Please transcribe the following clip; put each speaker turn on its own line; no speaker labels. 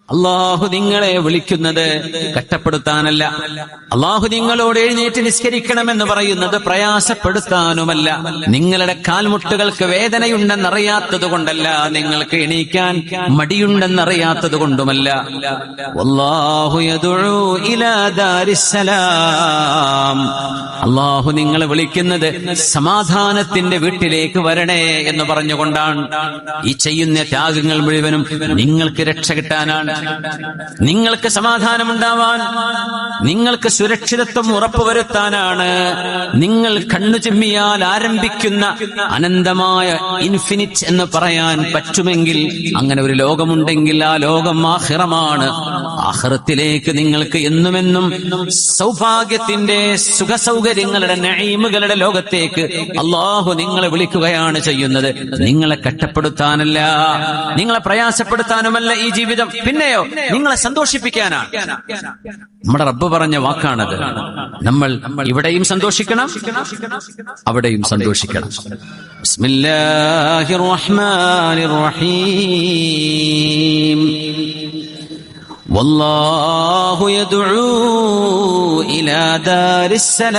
അള്ളാഹു നിങ്ങളെ വിളിക്കുന്നത് കഷ്ടപ്പെടുത്താനല്ല. അള്ളാഹു നിങ്ങളോട് എഴുന്നേറ്റ് നിസ്കരിക്കണമെന്ന് പറയുന്നത് പ്രയാസപ്പെടുത്താനുമല്ല. നിങ്ങളുടെ കാൽമുട്ടുകൾക്ക് വേദനയുണ്ടെന്നറിയാത്തത് കൊണ്ടല്ല, നിങ്ങൾക്ക് എണീക്കാൻ മടിയുണ്ടെന്നറിയാത്തത് കൊണ്ടുമല്ല. വല്ലാഹു യദ്ഉ ഇലാ ദാരിസ്സലാം. അള്ളാഹു നിങ്ങളെ വിളിക്കുന്നത് സമാധാനത്തിന്റെ വീട്ടിലേക്ക് വരണേ എന്ന് പറഞ്ഞുകൊണ്ടാണ്. ഈ ചെയ്യുന്ന ത്യാഗങ്ങൾ മുഴുവനും നിങ്ങൾക്ക് രക്ഷ കിട്ടാനാണ്, നിങ്ങൾക്ക് സമാധാനമുണ്ടാവാൻ, നിങ്ങൾക്ക് സുരക്ഷിതത്വം ഉറപ്പുവരുത്താനാണ്. നിങ്ങൾ കണ്ണു ചിമ്മിയാൽ ആരംഭിക്കുന്ന അനന്തമായ ഇൻഫിനിറ്റ് എന്ന് പറയാൻ പറ്റുമെങ്കിൽ, അങ്ങനെ ഒരു ലോകമുണ്ടെങ്കിൽ ആ ലോകം ആഖിറമാണ്. ആഖിറത്തിലേക്ക് നിങ്ങൾക്ക് എന്നുമെന്നും സൗഭാഗ്യത്തിന്റെ സുഖസൗകര്യങ്ങളുടെ നഈമുകളുടെ ലോകത്തേക്ക് അള്ളാഹു നിങ്ങളെ വിളിക്കുകയാണ് ചെയ്യുന്നത്. നിങ്ങളെ കഷ്ടപ്പെടുത്താനല്ല, നിങ്ങളെ പ്രയാസപ്പെടുത്താനുമല്ല ഈ ജീവിതം. പിന്നെയോ നിങ്ങളെ സന്തോഷിപ്പിക്കാനാണ്. നമ്മുടെ റബ്ബ് പറഞ്ഞ വാക്കാണത്. നമ്മൾ ഇവിടെയും സന്തോഷിക്കണം, അവിടെയും സന്തോഷിക്കണം. ബിസ്മില്ലാഹിർ റഹ്മാനിർ റഹീം. വല്ലാഹു യദ്ഉ ഇലാ ദാരിസ്സലാം.